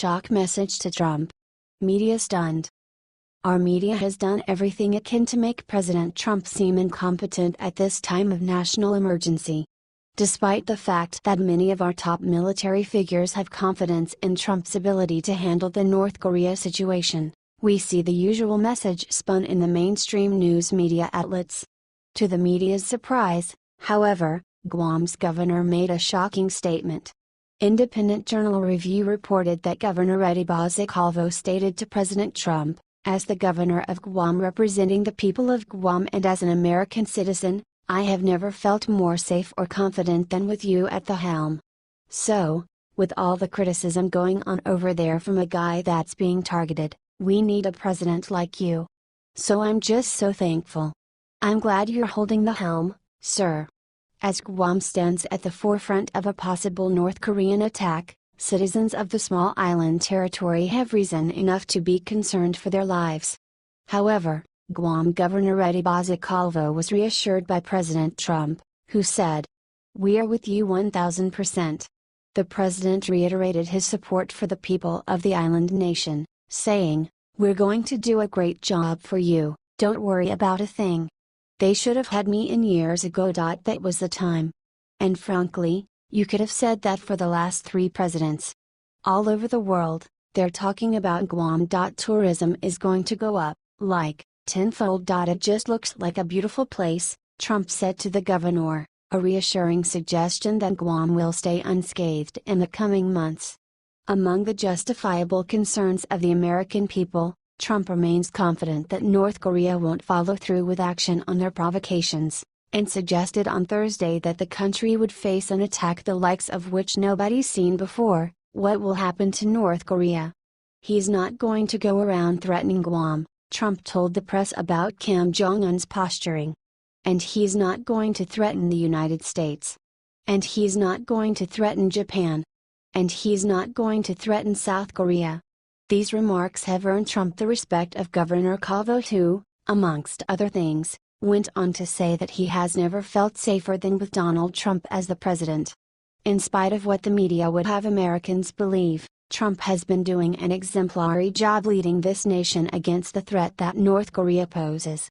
Shock message to Trump. Media stunned. Our media has done everything it can to make President Trump seem incompetent at this time of national emergency. Despite the fact that many of our top military figures have confidence in Trump's ability to handle the North Korea situation, we see the usual message spun in the mainstream news media outlets. To the media's surprise, however, Guam's governor made a shocking statement. Independent Journal Review reported that Governor Eddie Bozicalvo stated to President Trump, "As the governor of Guam representing the people of Guam and as an American citizen, I have never felt more safe or confident than with you at the helm." So, with all the criticism going on over there from a guy that's being targeted, we need a president like you. So I'm just so thankful. I'm glad you're holding the helm, sir. As Guam stands at the forefront of a possible North Korean attack, citizens of the small island territory have reason enough to be concerned for their lives. However, Guam Governor Eddie Bozicalvo was reassured by President Trump, who said, "We are with you 1000%. The president reiterated his support for the people of the island nation, saying, "We're going to do a great job for you, don't worry about a thing. They should have had me in years ago. That was the time. And frankly, you could have said that for the last 3 presidents. All over the world, they're talking about Guam. Tourism is going to go up, like, tenfold. It just looks like a beautiful place," Trump said to the governor, a reassuring suggestion that Guam will stay unscathed in the coming months. Among the justifiable concerns of the American people, Trump remains confident that North Korea won't follow through with action on their provocations, and suggested on Thursday that the country would face an attack the likes of which nobody's seen before. What will happen to North Korea? He's not going to go around threatening Guam, Trump told the press about Kim Jong-un's posturing. And he's not going to threaten the United States. And he's not going to threaten Japan. And he's not going to threaten South Korea. These remarks have earned Trump the respect of Governor Calvo, who, amongst other things, went on to say that he has never felt safer than with Donald Trump as the president. In spite of what the media would have Americans believe, Trump has been doing an exemplary job leading this nation against the threat that North Korea poses.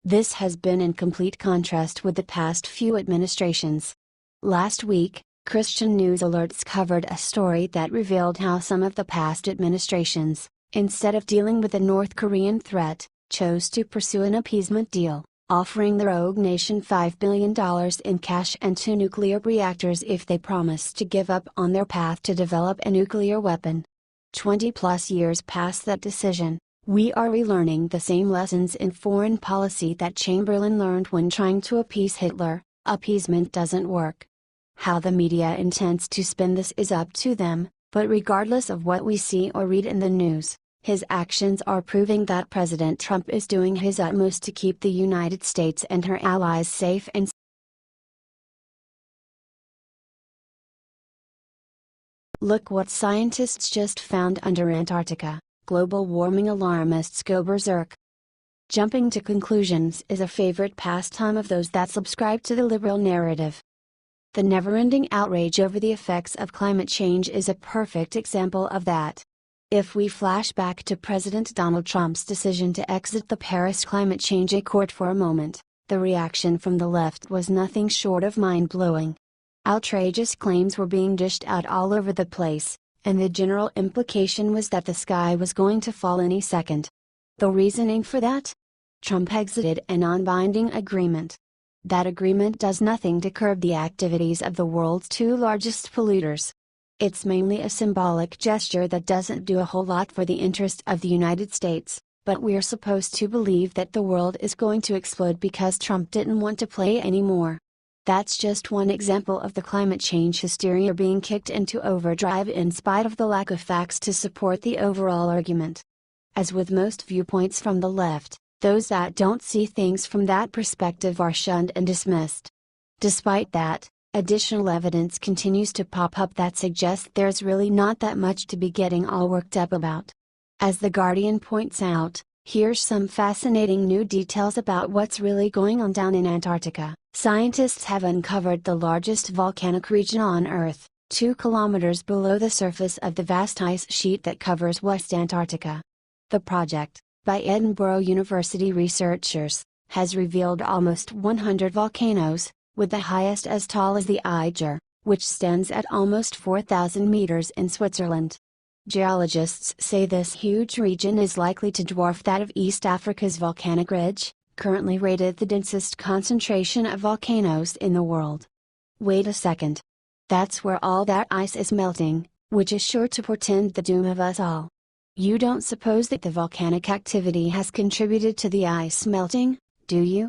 This has been in complete contrast with the past few administrations. Last week, Christian News Alerts covered a story that revealed how some of the past administrations, instead of dealing with the North Korean threat, chose to pursue an appeasement deal, offering the rogue nation $5 billion in cash and 2 nuclear reactors if they promised to give up on their path to develop a nuclear weapon. 20+ years past that decision, we are relearning the same lessons in foreign policy that Chamberlain learned when trying to appease Hitler. Appeasement doesn't work. How the media intends to spin this is up to them, but regardless of what we see or read in the news, his actions are proving that President Trump is doing his utmost to keep the United States and her allies safe and Look what scientists just found under Antarctica. Global warming alarmists go berserk. Jumping to conclusions is a favorite pastime of those that subscribe to the liberal narrative. The never-ending outrage over the effects of climate change is a perfect example of that. If we flash back to President Donald Trump's decision to exit the Paris Climate Change Accord for a moment, the reaction from the left was nothing short of mind-blowing. Outrageous claims were being dished out all over the place, and the general implication was that the sky was going to fall any second. The reasoning for that? Trump exited a non-binding agreement. That agreement does nothing to curb the activities of the world's 2 largest polluters. It's mainly a symbolic gesture that doesn't do a whole lot for the interest of the United States, but we're supposed to believe that the world is going to explode because Trump didn't want to play anymore. That's just one example of the climate change hysteria being kicked into overdrive in spite of the lack of facts to support the overall argument. As with most viewpoints from the left, those that don't see things from that perspective are shunned and dismissed. Despite that, additional evidence continues to pop up that suggests there's really not that much to be getting all worked up about. As The Guardian points out, here's some fascinating new details about what's really going on down in Antarctica. Scientists have uncovered the largest volcanic region on Earth, 2 kilometers below the surface of the vast ice sheet that covers West Antarctica. The project, by Edinburgh University researchers, has revealed almost 100 volcanoes, with the highest as tall as the Eiger, which stands at almost 4,000 meters in Switzerland. Geologists say this huge region is likely to dwarf that of East Africa's volcanic ridge, currently rated the densest concentration of volcanoes in the world. Wait a second. That's where all that ice is melting, which is sure to portend the doom of us all. You don't suppose that the volcanic activity has contributed to the ice melting, do you?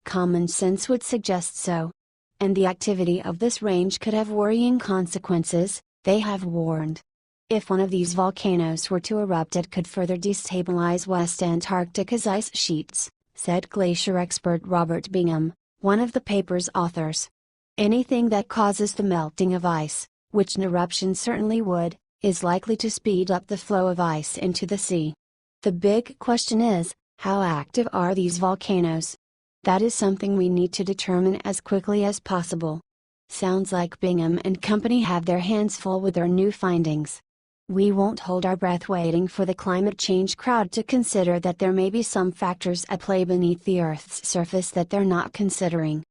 Common sense would suggest so. And the activity of this range could have worrying consequences, they have warned. If one of these volcanoes were to erupt, it could further destabilize West Antarctica's ice sheets, said glacier expert Robert Bingham, one of the paper's authors. Anything that causes the melting of ice, which an eruption certainly would, is likely to speed up the flow of ice into the sea. The big question is, how active are these volcanoes? That is something we need to determine as quickly as possible. Sounds like Bingham and company have their hands full with their new findings. We won't hold our breath waiting for the climate change crowd to consider that there may be some factors at play beneath the Earth's surface that they're not considering.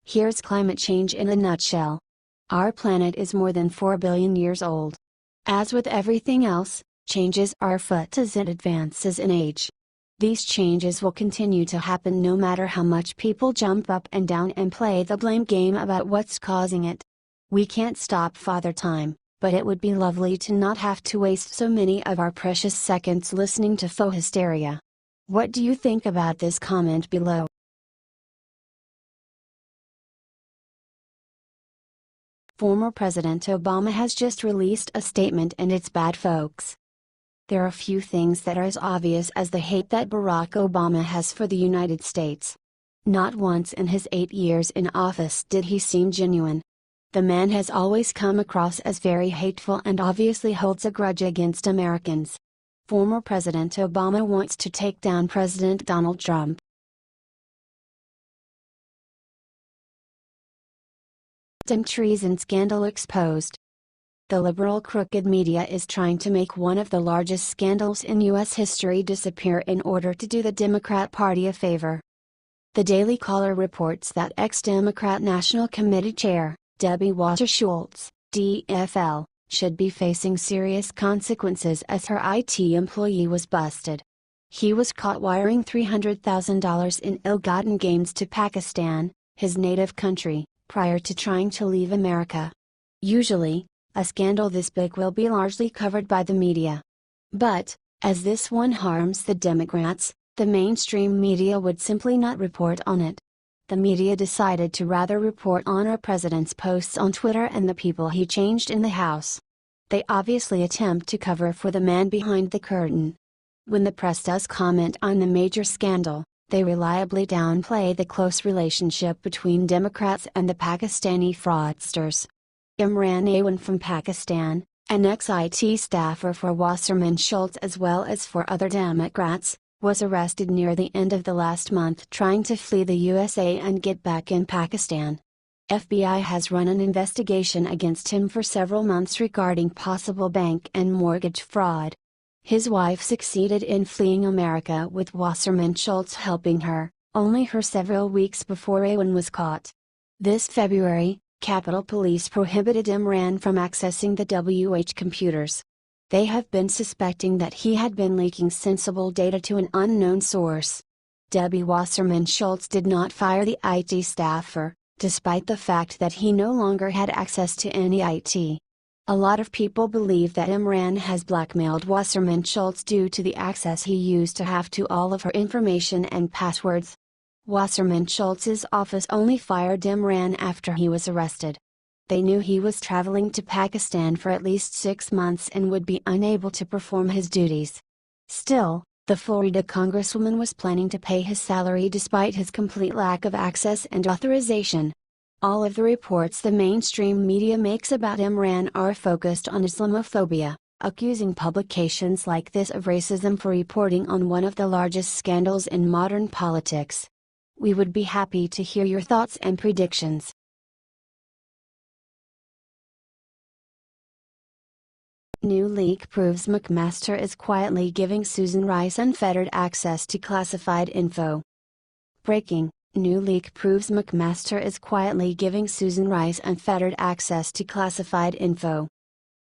Here's climate change in a nutshell. Our planet is more than 4 billion years old. As with everything else, changes are afoot as it advances in age. These changes will continue to happen no matter how much people jump up and down and play the blame game about what's causing it. We can't stop Father Time, but it would be lovely to not have to waste so many of our precious seconds listening to faux hysteria. What do you think about this? Comment below. Former President Obama has just released a statement, and it's bad, folks. There are few things that are as obvious as the hate that Barack Obama has for the United States. Not once in his 8 years in office did he seem genuine. The man has always come across as very hateful and obviously holds a grudge against Americans. Former President Obama wants to take down President Donald Trump. Treason scandal exposed. The liberal crooked media is trying to make one of the largest scandals in U.S. history disappear in order to do the Democrat Party a favor. The Daily Caller reports that ex-Democrat National Committee Chair, Debbie Wasser-Schultz, DFL, should be facing serious consequences as her IT employee was busted. He was caught wiring $300,000 in ill-gotten gains to Pakistan, his native country, prior to trying to leave America. Usually, a scandal this big will be largely covered by the media. But, as this one harms the Democrats, the mainstream media would simply not report on it. The media decided to rather report on our president's posts on Twitter and the people he changed in the House. They obviously attempt to cover for the man behind the curtain. When the press does comment on the major scandal, they reliably downplay the close relationship between Democrats and the Pakistani fraudsters. Imran Awan from Pakistan, an ex-IT staffer for Wasserman-Schultz as well as for other Democrats, was arrested near the end of the last month trying to flee the USA and get back in Pakistan. FBI has run an investigation against him for several months regarding possible bank and mortgage fraud. His wife succeeded in fleeing America with Wasserman-Schultz helping her, only her several weeks before Awan was caught. This February, Capitol Police prohibited Imran from accessing the WH computers. They have been suspecting that he had been leaking sensible data to an unknown source. Debbie Wasserman-Schultz did not fire the IT staffer, despite the fact that he no longer had access to any IT. A lot of people believe that Imran has blackmailed Wasserman-Schultz due to the access he used to have to all of her information and passwords. Wasserman-Schultz's office only fired Imran after he was arrested. They knew he was traveling to Pakistan for at least 6 months and would be unable to perform his duties. Still, the Florida congresswoman was planning to pay his salary despite his complete lack of access and authorization. All of the reports the mainstream media makes about Imran are focused on Islamophobia, accusing publications like this of racism for reporting on one of the largest scandals in modern politics. We would be happy to hear your thoughts and predictions. New leak proves McMaster is quietly giving Susan Rice unfettered access to classified info. Breaking: new leak proves McMaster is quietly giving Susan Rice unfettered access to classified info.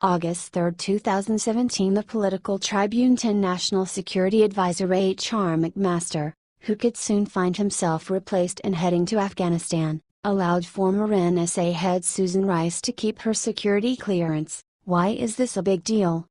August 3, 2017. The Political Tribune 10 National Security Advisor H.R. McMaster, who could soon find himself replaced and heading to Afghanistan, allowed former NSA head Susan Rice to keep her security clearance. Why is this a big deal?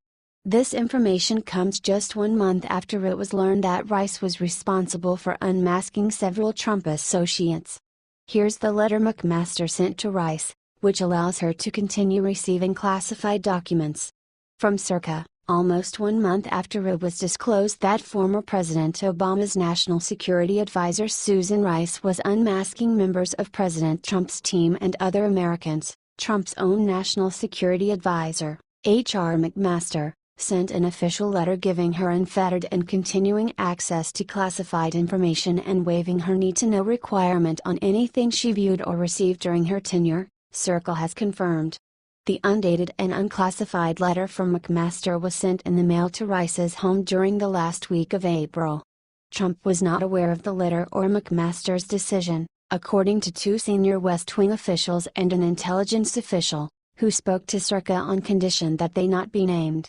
This information comes just 1 month after it was learned that Rice was responsible for unmasking several Trump associates. Here's the letter McMaster sent to Rice, which allows her to continue receiving classified documents. From circa, almost 1 month after it was disclosed that former President Obama's National Security Advisor Susan Rice was unmasking members of President Trump's team and other Americans, Trump's own National Security Advisor, H.R. McMaster, sent an official letter giving her unfettered and continuing access to classified information and waiving her need-to-know requirement on anything she viewed or received during her tenure, Circle has confirmed. The undated and unclassified letter from McMaster was sent in the mail to Rice's home during the last week of April. Trump was not aware of the letter or McMaster's decision, according to 2 senior West Wing officials and an intelligence official, who spoke to Circa on condition that they not be named.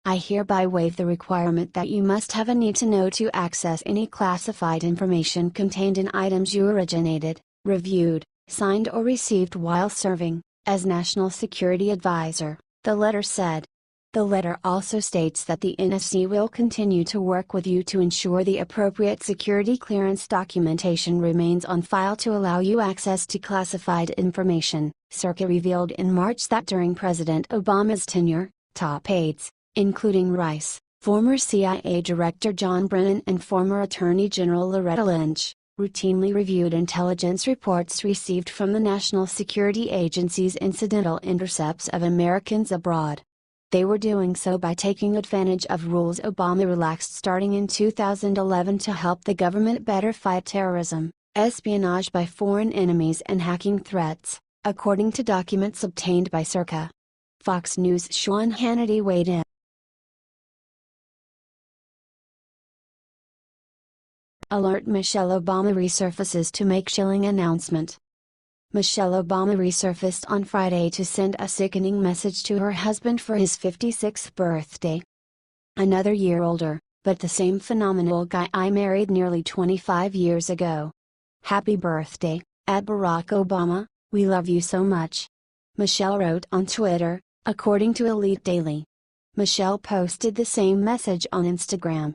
I hereby waive the requirement that you must have a need-to-know to access any classified information contained in items you originated, reviewed, signed or received while serving as National Security Advisor, the letter said. The letter also states that the NSC will continue to work with you to ensure the appropriate security clearance documentation remains on file to allow you access to classified information. Circa revealed in March that during President Obama's tenure, top aides, including Rice, former CIA Director John Brennan and former Attorney General Loretta Lynch, routinely reviewed intelligence reports received from the National Security Agency's incidental intercepts of Americans abroad. They were doing so by taking advantage of rules Obama relaxed starting in 2011 to help the government better fight terrorism, espionage by foreign enemies and hacking threats, according to documents obtained by Circa. Fox News' Sean Hannity weighed in. Alert: Michelle Obama resurfaces to make chilling announcement. Michelle Obama resurfaced on Friday to send a sickening message to her husband for his 56th birthday. Another year older, but the same phenomenal guy I married nearly 25 years ago. Happy birthday, @Barack Obama, we love you so much. Michelle wrote on Twitter, according to Elite Daily. Michelle posted the same message on Instagram.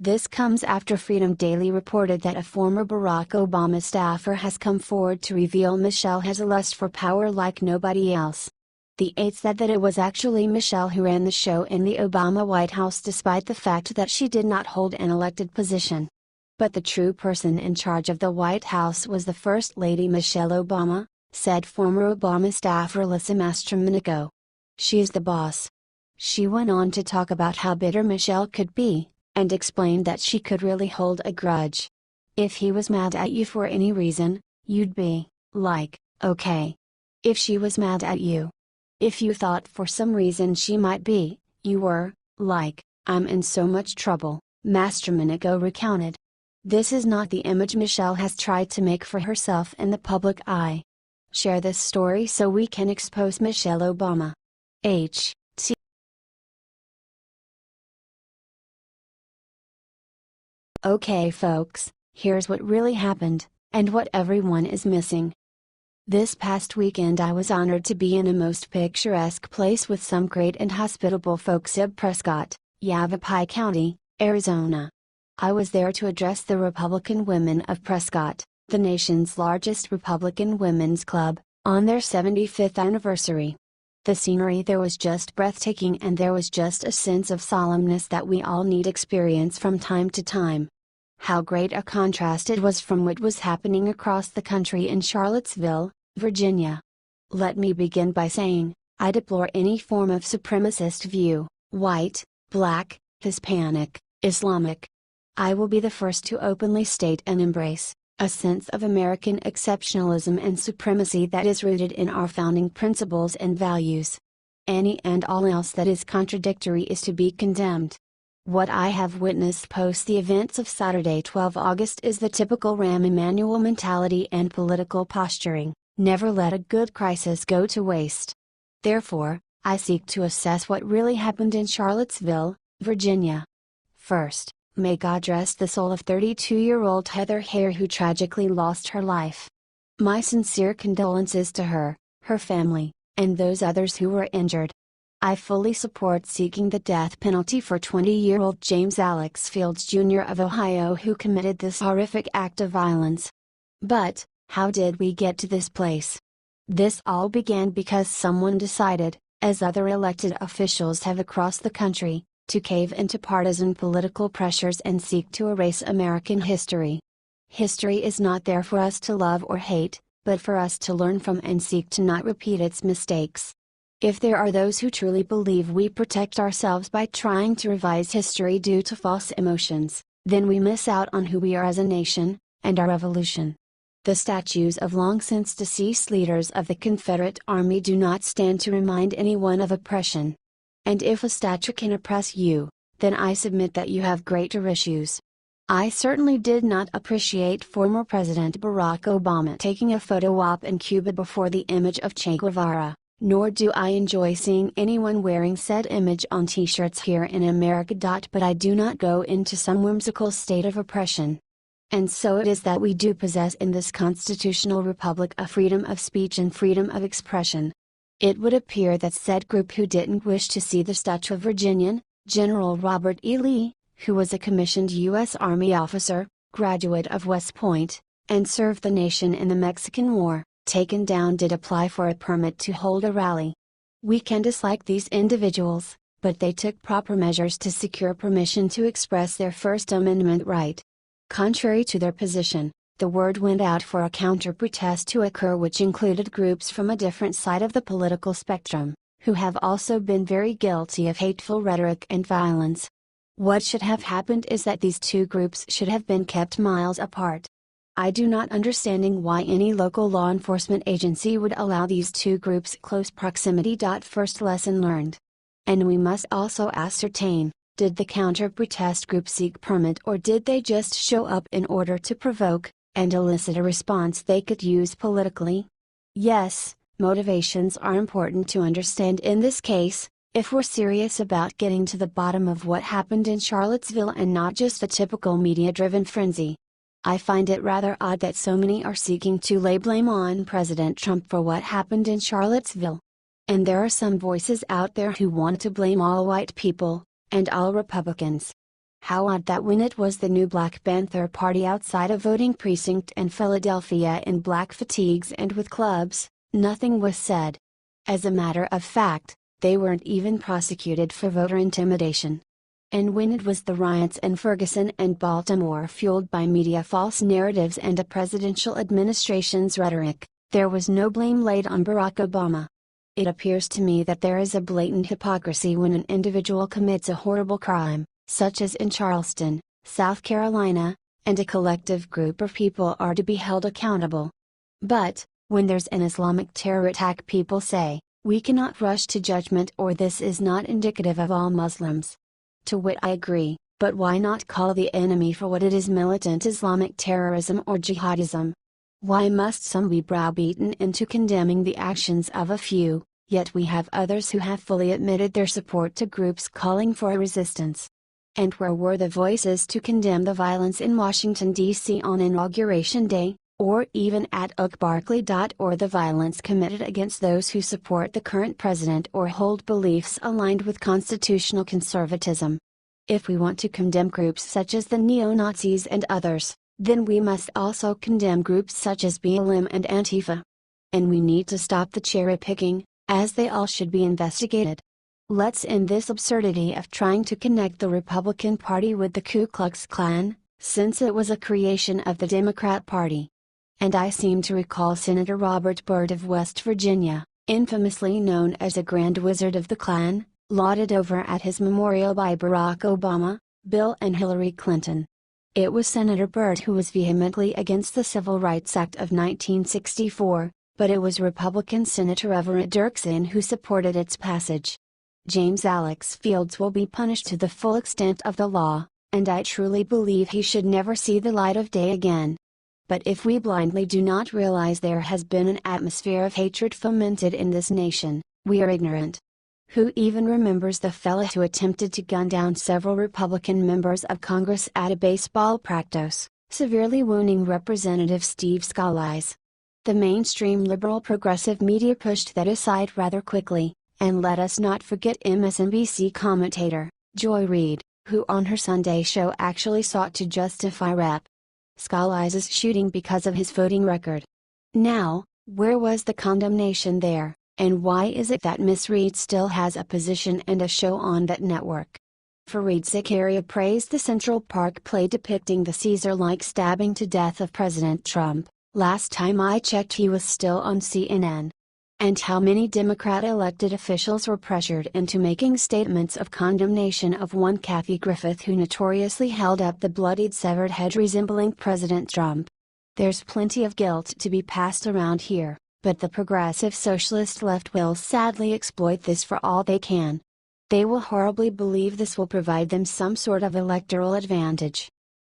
This comes after Freedom Daily reported that a former Barack Obama staffer has come forward to reveal Michelle has a lust for power like nobody else. The aide said that it was actually Michelle who ran the show in the Obama White House despite the fact that she did not hold an elected position. But the true person in charge of the White House was the First Lady Michelle Obama, said former Obama staffer Lisa Mastromenico. She's the boss. She went on to talk about how bitter Michelle could be, and explained that she could really hold a grudge. If he was mad at you for any reason, you'd be, like, okay. If she was mad at you. If you thought for some reason she might be, you were, like, I'm in so much trouble, Mastromenico recounted. This is not the image Michelle has tried to make for herself in the public eye. Share this story so we can expose Michelle Obama. H. Okay folks, here's what really happened, and what everyone is missing. This past weekend I was honored to be in a most picturesque place with some great and hospitable folks in Prescott, Yavapai County, Arizona. I was there to address the Republican Women of Prescott, the nation's largest Republican women's club, on their 75th anniversary. The scenery there was just breathtaking, and there was just a sense of solemnness that we all need experience from time to time. How great a contrast it was from what was happening across the country in Charlottesville, Virginia. Let me begin by saying, I deplore any form of supremacist view, white, black, Hispanic, Islamic. I will be the first to openly state and embrace a sense of American exceptionalism and supremacy that is rooted in our founding principles and values. Any and all else that is contradictory is to be condemned. What I have witnessed post the events of Saturday 12 August is the typical Rahm Emanuel mentality and political posturing: never let a good crisis go to waste. Therefore, I seek to assess what really happened in Charlottesville, Virginia. First, may God rest the soul of 32-year-old Heather Heyer, who tragically lost her life. My sincere condolences to her, her family, and those others who were injured. I fully support seeking the death penalty for 20-year-old James Alex Fields Jr. of Ohio, who committed this horrific act of violence. But, how did we get to this place? This all began because someone decided, as other elected officials have across the country, to cave into partisan political pressures and seek to erase American history. History is not there for us to love or hate, but for us to learn from and seek to not repeat its mistakes. If there are those who truly believe we protect ourselves by trying to revise history due to false emotions, then we miss out on who we are as a nation, and our revolution. The statues of long since deceased leaders of the Confederate Army do not stand to remind anyone of oppression. And if a statue can oppress you, then I submit that you have greater issues. I certainly did not appreciate former President Barack Obama taking a photo op in Cuba before the image of Che Guevara, nor do I enjoy seeing anyone wearing said image on t-shirts here in America. But I do not go into some whimsical state of oppression. And so it is that we do possess in this constitutional republic a freedom of speech and freedom of expression. It would appear that said group who didn't wish to see the statue of Virginian General Robert E. Lee, who was a commissioned U.S. Army officer, graduate of West Point, and served the nation in the Mexican War, taken down, did apply for a permit to hold a rally. We can dislike these individuals, but they took proper measures to secure permission to express their First Amendment right. Contrary to their position, the word went out for a counter-protest to occur, which included groups from a different side of the political spectrum, who have also been very guilty of hateful rhetoric and violence. What should have happened is that these two groups should have been kept miles apart. I do not understanding why any local law enforcement agency would allow these two groups close proximity. First lesson learned. And we must also ascertain, did the counter-protest group seek permit, or did they just show up in order to provoke, and elicit a response they could use politically? Yes, motivations are important to understand in this case, if we're serious about getting to the bottom of what happened in Charlottesville and not just a typical media-driven frenzy. I find it rather odd that so many are seeking to lay blame on President Trump for what happened in Charlottesville. And there are some voices out there who want to blame all white people, and all Republicans. How odd that when it was the new Black Panther Party outside a voting precinct in Philadelphia in black fatigues and with clubs, nothing was said. As a matter of fact, they weren't even prosecuted for voter intimidation. And when it was the riots in Ferguson and Baltimore fueled by media false narratives and a presidential administration's rhetoric, there was no blame laid on Barack Obama. It appears to me that there is a blatant hypocrisy when an individual commits a horrible crime, such as in Charleston, South Carolina, and a collective group of people are to be held accountable. But, when there's an Islamic terror attack, people say, we cannot rush to judgment, or this is not indicative of all Muslims. To which I agree, but why not call the enemy for what it is: militant Islamic terrorism or jihadism? Why must some be browbeaten into condemning the actions of a few, yet we have others who have fully admitted their support to groups calling for a resistance? And where were the voices to condemn the violence in Washington, D.C. on Inauguration Day, or even at Oak Barkley? Or the violence committed against those who support the current president or hold beliefs aligned with constitutional conservatism? If we want to condemn groups such as the neo-Nazis and others, then we must also condemn groups such as BLM and Antifa. And we need to stop the cherry-picking, as they all should be investigated. Let's end this absurdity of trying to connect the Republican Party with the Ku Klux Klan, since it was a creation of the Democrat Party. And I seem to recall Senator Robert Byrd of West Virginia, infamously known as a Grand Wizard of the Klan, lauded over at his memorial by Barack Obama, Bill and Hillary Clinton. It was Senator Byrd who was vehemently against the Civil Rights Act of 1964, but it was Republican Senator Everett Dirksen who supported its passage. James Alex Fields will be punished to the full extent of the law, and I truly believe he should never see the light of day again. But if we blindly do not realize there has been an atmosphere of hatred fomented in this nation, we are ignorant. Who even remembers the fellow who attempted to gun down several Republican members of Congress at a baseball practice, severely wounding Representative Steve Scalise? The mainstream liberal progressive media pushed that aside rather quickly, and let us not forget MSNBC commentator, Joy Reid, who on her Sunday show actually sought to justify Rep. Scalise's shooting because of his voting record. Now, where was the condemnation there, and why is it that Miss Reid still has a position and a show on that network? Fareed Zakaria praised the Central Park play depicting the Caesar-like stabbing to death of President Trump. Last time I checked he was still on CNN. And how many Democrat elected officials were pressured into making statements of condemnation of one Kathy Griffith who notoriously held up the bloodied severed head resembling President Trump. There's plenty of guilt to be passed around here, but the progressive socialist left will sadly exploit this for all they can. They will horribly believe this will provide them some sort of electoral advantage.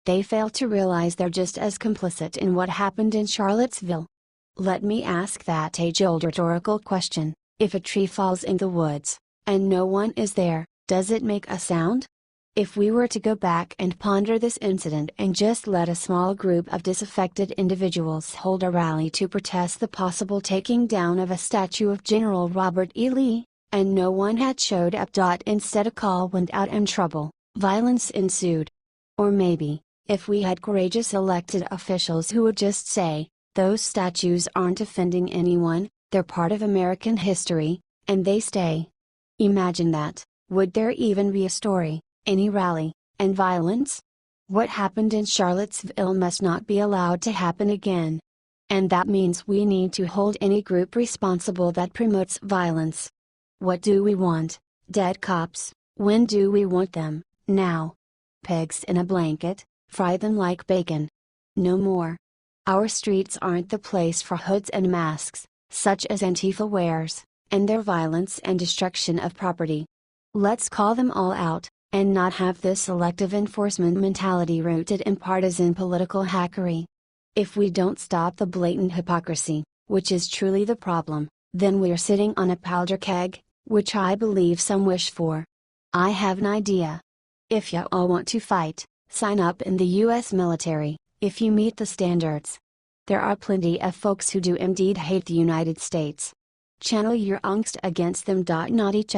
They fail to realize they're just as complicit in what happened in Charlottesville. Let me ask that age-old rhetorical question: if a tree falls in the woods, and no one is there, does it make a sound? If we were to go back and ponder this incident and just let a small group of disaffected individuals hold a rally to protest the possible taking down of a statue of General Robert E. Lee, and no one had showed up. Instead a call went out and trouble, violence ensued. Or maybe, if we had courageous elected officials who would just say, those statues aren't offending anyone, they're part of American history, and they stay. Imagine that. Would there even be a story, any rally, and violence? What happened in Charlottesville must not be allowed to happen again. And that means we need to hold any group responsible that promotes violence. What do we want? Dead cops. When do we want them? Now. Pigs in a blanket, fry them like bacon. No more. Our streets aren't the place for hoods and masks, such as Antifa wears, and their violence and destruction of property. Let's call them all out, and not have this selective enforcement mentality rooted in partisan political hackery. If we don't stop the blatant hypocrisy, which is truly the problem, then we're sitting on a powder keg, which I believe some wish for. I have an idea. If you all want to fight, sign up in the US military. If you meet the standards. There are plenty of folks who do indeed hate the United States. Channel your angst against them. Not each